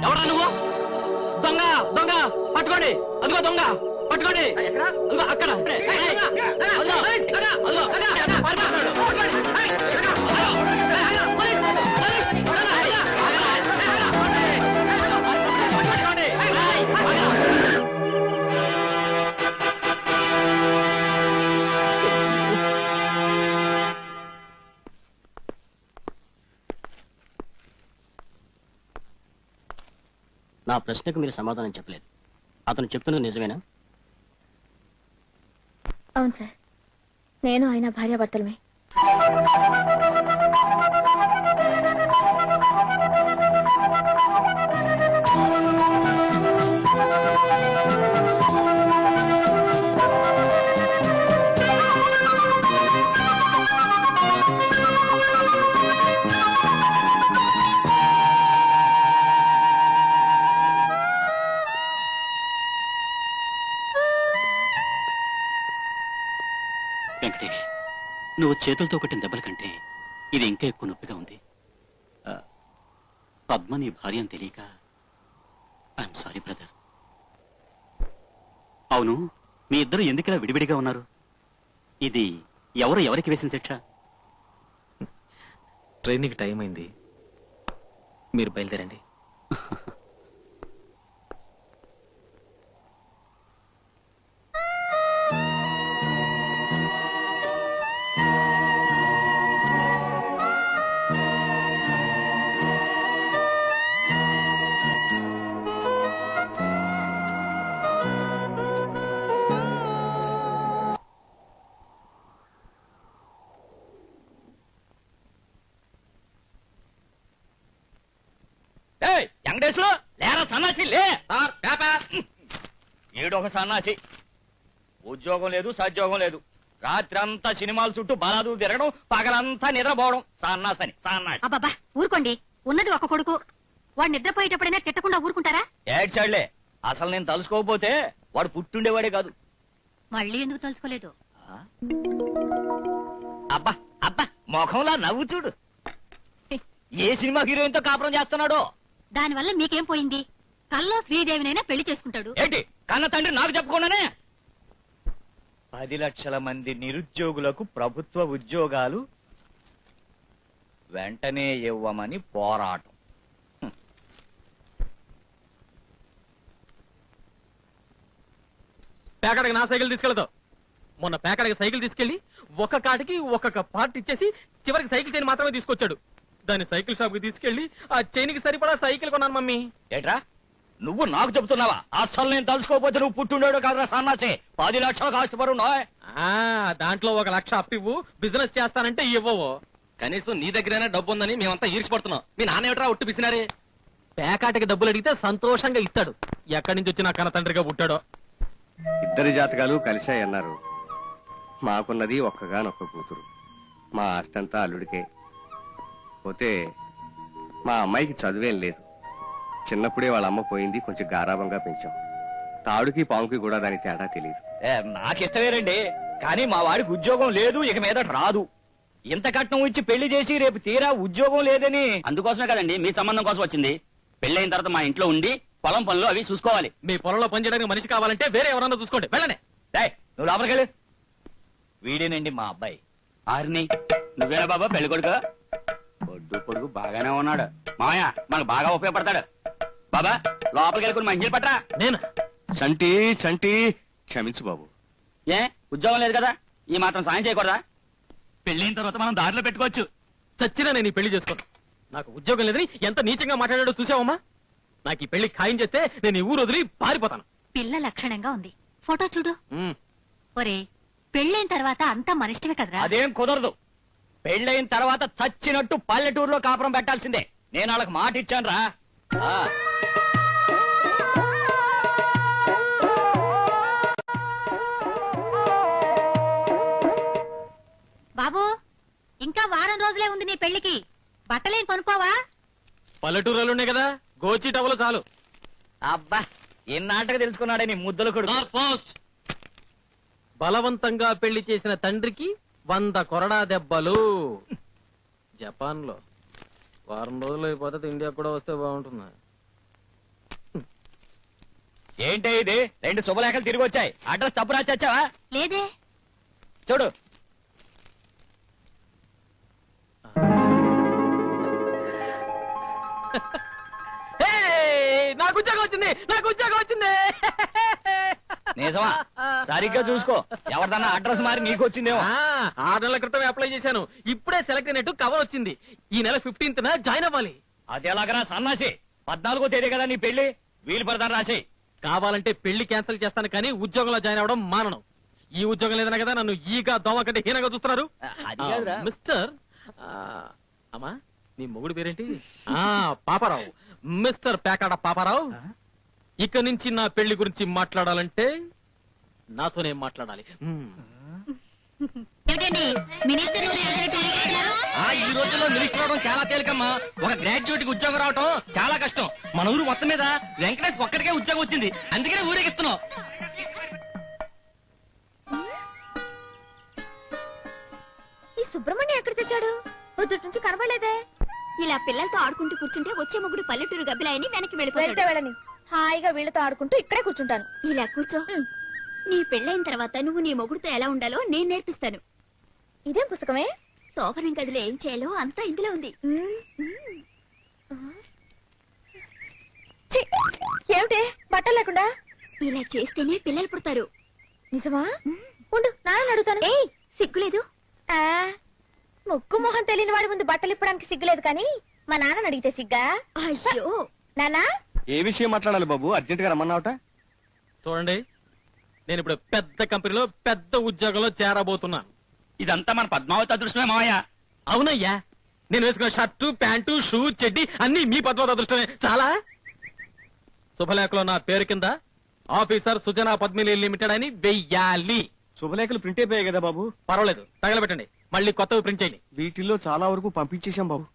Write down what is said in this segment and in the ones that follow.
ఎవరా నువ్వు? దొంగ దొంగ పట్టుకోండి, అదిగో దొంగ పట్టుకోండి, అక్కడ నా ప్రశ్నకు మీరు సమాధానం చెప్పలేదు. అతను చెప్తున్నది నిజమేనా? అవును సార్, నేను ఆయన భార్యాభర్తలమే. వెంకటేష్, నువ్వు చేతులతో కొట్టిన దెబ్బల కంటే ఇది ఇంకా ఎక్కువ నొప్పిగా ఉంది. పద్మ నీ భార్య అని తెలియక ఐఎమ్ సారీ బ్రదర్. అవును, మీ ఇద్దరు ఎందుకిలా విడివిడిగా ఉన్నారు? ఇది ఎవరికి వేసిన శిక్ష? ట్రైన్కి టైం అయింది, మీరు బయలుదేరండి. వెంకటేశ్వరు లేరా సన్నాసి, లే. ఏడొక సన్నాసి, ఉద్యోగం లేదు సద్యోగం లేదు, రాత్రి అంతా సినిమాల చుట్టూ బలాదు తిరగడం, పగలంతా నిద్రపోవడం. సన్నాసని సన్నాసి. అబ్బబ్బా ఊరుకోండి, ఉన్నది ఒక కొడుకు, వాడు నిద్రపోయేటప్పుడైనా తిట్టకుండా ఊరుకుంటారా? ఏడ్చాడులే, అసలు నేను తలుసుకోకపోతే వాడు పుట్టుండేవాడే కాదు. మళ్ళీ ఎందుకు తలుచుకోలేదు? అబ్బా అబ్బా, ముఖంలా నవ్వు చూడు. ఏ సినిమా హీరోయిన్ తో కాపురం చేస్తున్నాడో. దానివల్ల మీకేం పోయింది? కల్లో శ్రీదేవినైనా పెళ్లి చేసుకుంటాడు. ఏంటి కన్న తండ్రి నాకు చెప్పకుండానే? 10 లక్షల మంది నిరుద్యోగులకు ప్రభుత్వ ఉద్యోగాలు వెంటనే ఇవ్వమని పోరాటం. పేకాడికి నా సైకిల్ తీసుకెళ్తావు. మొన్న పేకాడికి సైకిల్ తీసుకెళ్లి ఒక్క కాటికి ఒక్కొక్క పార్ట్ ఇచ్చేసి చివరికి సైకిల్ చైన్ మాత్రమే తీసుకొచ్చాడు. దాన్ని సైకిల్ షాప్ కి తీసుకెళ్లి ఆ చైన్ కి సరిపడా సైకిల్ కొన్నాను మమ్మీ. ఏట్రా నువ్వు నాకు చెబుతున్నావా? అసలు నేను తలుసుకోకపోతే నువ్వు పుట్టుండేడు కాదురా సన్నాసే. 10 లక్షలు కాస్ట్ దాంట్లో 1 లక్ష అప్పివ్వు, బిజినెస్ చేస్తానంటే ఇవ్వవు. కనీసం నీ దగ్గరైనా డబ్బు ఉందని మేమంతా ఈర్చిపడుతున్నాం. మీ నాన్న ఏమిట్రా ఒట్టు పిసినారే? పేకాటికి డబ్బులు అడిగితే సంతోషంగా ఇస్తాడు. ఎక్కడి నుంచి వచ్చిన కన్న తండ్రిగా పుట్టాడో. ఇద్దరి జాతకాలు కలిశాయన్నారు. మాకున్నది ఒక్కగానొక్క కూతురు. మా ఆస్తంతా అల్లుడికే. పోతే మా అమ్మాయికి చదువేం లేదు. చిన్నప్పుడే వాళ్ళ అమ్మ పోయింది, కొంచెం గారాబంగా పెంచాం. తాడుకి పాముకి కూడా దాని తేడా తెలియదు. నాకిష్టమేనండి, కానీ మా వాడికి ఉద్యోగం లేదు, ఇక మీద రాదు. ఇంత కట్నం ఇచ్చి పెళ్లి చేసి రేపు తీరా ఉద్యోగం లేదని. అందుకోసమే కదండి మీ సంబంధం కోసం వచ్చింది. పెళ్ళైన తర్వాత మా ఇంట్లో ఉండి పొలం పనులు అవి చూసుకోవాలి. మీ పొలంలో పనిచేయడానికి మనిషి కావాలంటే వేరే ఎవరన్నా చూసుకోండి. వెళ్ళనే నువ్వు లోపలికెళ్ళు. వీడేనండి మా అబ్బాయి. ఆరిని నువ్వేనా బాబా పెళ్లి కొడుకు? పొడుగు బాగానే ఉన్నాడు. మామయ్య మనకు బాగా ఉపయోగపడతాడు. బాబా లోపలికి వెళ్ళుకుని మంచిలు పట్టరా. నేను చంటి చంటి క్షమించు బాబు. ఏ ఉద్యోగం లేదు కదా, ఈ మాత్రం సాయం చేయకూడదా? పెళ్ళైన తర్వాత మనం దారిలో పెట్టుకోవచ్చు. చచ్చినా నేను ఈ పెళ్లి చేసుకోను. నాకు ఉద్యోగం లేదని ఎంత నీచంగా మాట్లాడాడో చూసావమ్మా. నాకు ఈ పెళ్లి ఖాయం చేస్తే నేను ఈ ఊరు వదిలి పారిపోతాను. పిల్ల లక్షణంగా ఉంది, ఫోటో చూడు. ఒరే పెళ్ళైన తర్వాత అంతా మనిష్టమే కదరా. అదేం కుదరదు. పెళ్ళైన తర్వాత చచ్చినట్టు పల్లెటూరులో కాపురం పెట్టాల్సిందే. నేను వాళ్ళకి మాట ఇచ్చాను రా. బాబు ఇంకా వారం రోజులే ఉంది నీ పెళ్లికి, బట్టలేం కొనుక్కోవా? పల్లెటూరులో ఉన్నాయి కదా, గోచి టవలు చాలు. అబ్బా ఇన్నాటగా తెలుసుకున్నాడే నీ ముద్దలు కొడుకు. బలవంతంగా పెళ్లి చేసిన తండ్రికి 100 కొరడా దెబ్బలు. జపాన్ లో వారం రోజులు అయిపోతే ఇండియా కూడా వస్తే బాగుంటుంది. ఏంటి ఇది 2 శుభలేఖలు తిరిగి వచ్చాయి. అడ్రస్ తప్పు రాచావా? లేదే. చూడు. నాకు ఉద్యోగం వచ్చింది, నాకు ఉద్యోగం వచ్చింది. నిజమా? సరిగ్గా చూసుకో, ఎవరిదన్నా అడ్రస్ మారి నీకు వచ్చిందేమో. 6 నెలల క్రితం అప్లై చేశాను, ఇప్పుడే సెలెక్ట్ అయినట్టు కవర్ వచ్చింది. ఈ నెల 15th జాయిన్ అవ్వాలి. అది ఎలాగరా సన్నాసి? 14వ తేదీ కదా నీ పెళ్లి, వీలు పడతాను రాసేయి. కావాలంటే పెళ్లి క్యాన్సిల్ చేస్తాను కానీ ఉద్యోగంలో జాయిన్ అవ్వడం మానను. ఈ ఉద్యోగం లేదన్నా కదా నన్ను ఈగా దోమ కంటే హీనంగా చూస్తున్నారు. అది కాదురా. మిస్టర్ అమ్మా నీ మొగుడు పేరేంటి? పాపారావు. మిస్టర్ పేకాడ పాపారావు, ఇక నుంచి నా పెళ్లి గురించి మాట్లాడాలంటే నాతోనే మాట్లాడాలి. ఏమిటండి మినిస్టర్ ఈ రోజుల్లో మినిస్టర్ అవడం చాలా తేలికమ్మా. ఒక గ్రాడ్యుయేట్ కి ఉద్యోగం రావటం చాలా కష్టం. మన ఊరు మొత్తం మీద వెంకటేష్ ఒక్కడికే ఉద్యోగం వచ్చింది, అందుకనే ఊరేగిస్తున్నాం. ఈ సుబ్రహ్మణ్యం ఎక్కడ తెచ్చాడు? పొద్దుటి నుంచి కనబడలేదే. ఇలా పిల్లలతో ఆడుకుంటూ కూర్చుంటే వచ్చే మొగుడు పల్లెటూరు గబ్బిలాయని వెనక్కి వెళ్తే వెళ్ళిపోతాడు. వెళ్ళని, హాయిగా వీళ్ళతో ఆడుకుంటూ ఇక్కడే కూర్చుంటాను. ఇలా కూర్చో. నీ పెళ్ళైన తర్వాత నువ్వు నీ మొగుడుతో ఎలా ఉండాలో నేను నేర్పిస్తాను. ఇదేం పుస్తకమే? శోభనం గదిలో ఏం చేయాలో అంతా ఇందులో ఉంది. ఛీ, ఏమిటి బట్టలు లేకుండా? ఇలా చేస్తేనే పిల్లలు పుడతారు. నిజమా? ఉండు, నాన్న అడుగుతాను. ఏయ్ సిగ్గులేదు? ఆ, ముక్కు మొహం తెలియని వాడి ముందు బట్టలు ఇప్పడానికి సిగ్గులేదు కానీ మా నాన్నని అడిగితే సిగ్గా? అయ్యో నానా, ఏ విషయం మాట్లాడాలి బాబు? అర్జెంట్ గా రమ్మన్నావట. చూడండి, నేను ఇప్పుడు పెద్ద కంపెనీలో పెద్ద ఉద్యోగంలో చేరబోతున్నాను. ఇదంతా మన పద్మావతి అదృష్టమే మావయ్య. అవునయ్యా, నేను వేసుకున్న షర్టు ప్యాంటు షూ చెడ్డి అన్ని మీ పద్మావతి అదృష్టమే. చాలా శుభలేఖలో నా పేరు కింద ఆఫీసర్ సుజనా పద్మిని లిమిటెడ్ అని వెయ్యాలి. శుభలేఖలు ప్రింట్ అయిపోయాయి కదా బాబు? పర్వాలేదు, తగలబెట్టండి, మళ్ళీ కొత్తవి ప్రింట్ చేయండి. వీటిల్లో చాలా వరకు పంపించేశాం బాబు.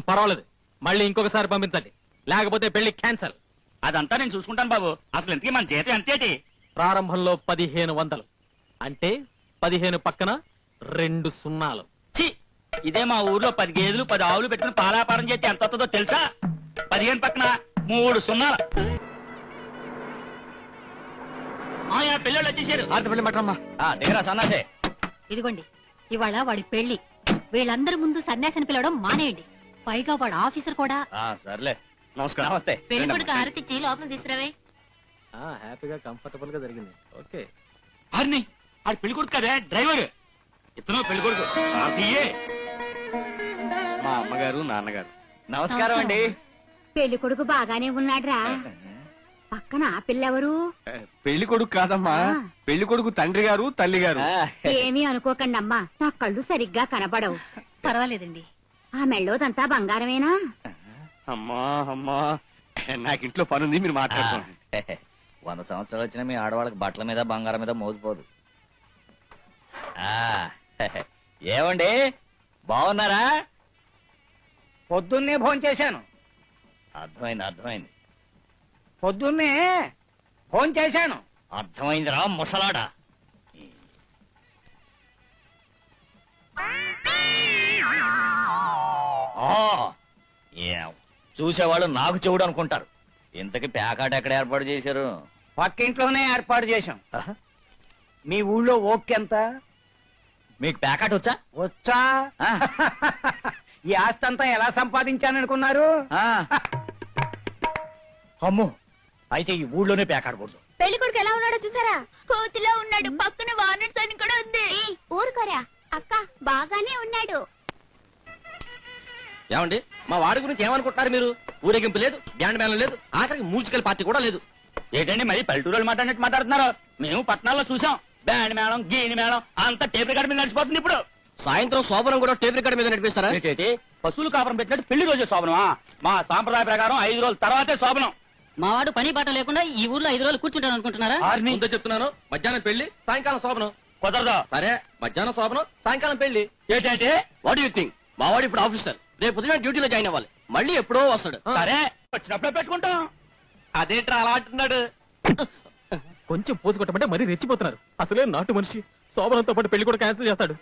పర్వాలేదు, మళ్ళీ ఇంకొకసారి పంపించండి, లేకపోతే పెళ్లి క్యాన్సల్. అదంతా నేను చూసుకుంటాను బాబు. అసలు ఇంతకీ మన జీతం ఎంతేటి? ప్రారంభంలో 1500, అంటే 15 పక్కన 2 సున్నాలు. ఛీ, ఇదే మా ఊర్లో 10 గేదెలు 10 ఆవులు పెట్టుకుని పాలాపారం చేస్తే ఎంత వస్తుందో తెలుసా? 15 పక్కన 3 సున్నాలు. మాయా పిల్లలు వచ్చేసారు. ఆడత పెళ్లి మటమ్మా. దగ్గర సన్నాసే. ఇదిగోండి, ఇవాళ వాడి పెళ్లి. వీళ్ళందరి ముందు సన్యాసిని పిలవడం మానేయండి. పైగా వాడు ఆఫీసర్ కూడా. సర్లే, నమస్కారం. నమస్తే. పెళ్లి కొడుకు హారతిచ్చి లోపల తీసుకురావే. హ్యాపీగా కంఫర్టబుల్ గా జరిగింది. ఓకే, హరిని ఆడు పెళ్లి కొడుకు కదే, డ్రైవర్. ఇతను పెళ్లి కొడుకు. మా అమ్మగారు నాన్నగారు. నమస్కారం అండి. పెళ్లి కొడుకు బాగానే ఉన్నాడ్రా. పక్కన ఆ పిల్లెవరు? పెళ్లి కొడుకు కాదమ్మా, పెళ్లి కొడుకు తండ్రి గారు తల్లి గారు. ఏమీ అనుకోకండి అమ్మా, నా కళ్ళు సరిగ్గా కనబడవు. పర్వాలేదండి. ఆ మెళ్ళోదంతా బంగారమేనా? అమ్మా అమ్మా, నాకింట్లో పనుంది, మీరు మాట్లాడుకోండి. 100 సంవత్సరాలు వచ్చినా మీ ఆడవాళ్ళకి బట్టల మీద బంగారం మీద మోగిపోదు. ఏమండి బాగున్నారా? పొద్దున్నే భోంచేశాను. అర్థమైంది అర్థమైంది పొద్దున్నే భోంచేశాను. అర్థమైందిరా ముసలాడా. చూసేవాళ్ళు నాకు చెవుడు అనుకుంటారు. ఇంతకి ప్యాకాట ఎక్కడ ఏర్పాటు చేశారు? పక్కింట్లోనే ఏర్పాటు చేశాం. మీ ఊళ్ళో ఓకెంత? మీకు ప్యాకాట వచ్చా? వచ్చా? ఈ ఆస్తి అంతా ఎలా సంపాదించాననుకున్నారు? అమ్మో, అయితే ఈ ఊళ్ళోనే ప్యాకాడకూడదు. పెళ్లి కొడుకు ఎలా ఉన్నాడో చూసారా? కోతిలో ఉన్నాడు, పక్కన వానర్స్ అని కూడా ఉంది. ఊరుకోరా అక్క, బాగానే ఉన్నాడు. ఏమండి, మా వాడి గురించి ఏమనుకుంటున్నారు మీరు? ఊరేగింపు లేదు, బ్యాండ్ మేళం లేదు, ఆఖరికి మ్యూజికల్ పార్టీ కూడా లేదు. ఏంటండి మరి పల్లెటూరు మాట్లాడినట్టు మాట్లాడుతున్నారు? మేము పట్టణాల్లో చూసాం, బ్యాండ్ మేళం గీని మేళం అంతా టేప్ రికార్డ్ మీద నడిచిపోతుంది. ఇప్పుడు సాయంత్రం శోభనం కూడా టేప్ రికార్డ్ మీద నడిపిస్తారా? ఏంటి పశువులు కాపురం పెట్టినట్టు పెళ్లి రోజే శోభనమా? మా సాంప్రదాయ ప్రకారం 5 రోజుల తర్వాతే శోభనం. మా వాడు పని బాట లేకుండా ఈ ఊర్లో 5 రోజులు కూర్చుంటాను అనుకుంటున్నారా? ముందే చెప్తున్నాను, మధ్యాహ్నం పెళ్లి, సాయంకాలం శోభనం. కుదరదు. సరే, మధ్యాహ్నం శోభనం, సాయంకాలం పెళ్లి. ఏంటంటే వాట్ యూ థింక్? మా వాడు ఇప్పుడు ఆఫీసర్, రేపు పొద్దున డ్యూటీలో జాయిన్ అవ్వాలి, మళ్ళీ ఎప్పుడో వస్తాడు. సరే వచ్చినప్పుడే పెట్టుకుంటాం. అదేంట్రా అలా అంటున్నాడు? కొంచెం పోసు కొట్టమంటే మరీ రెచ్చిపోతున్నారు. అసలే నాటు మనిషి. శోభనంతో పాటు పెళ్లి కూడా క్యాన్సిల్ చేస్తాడు.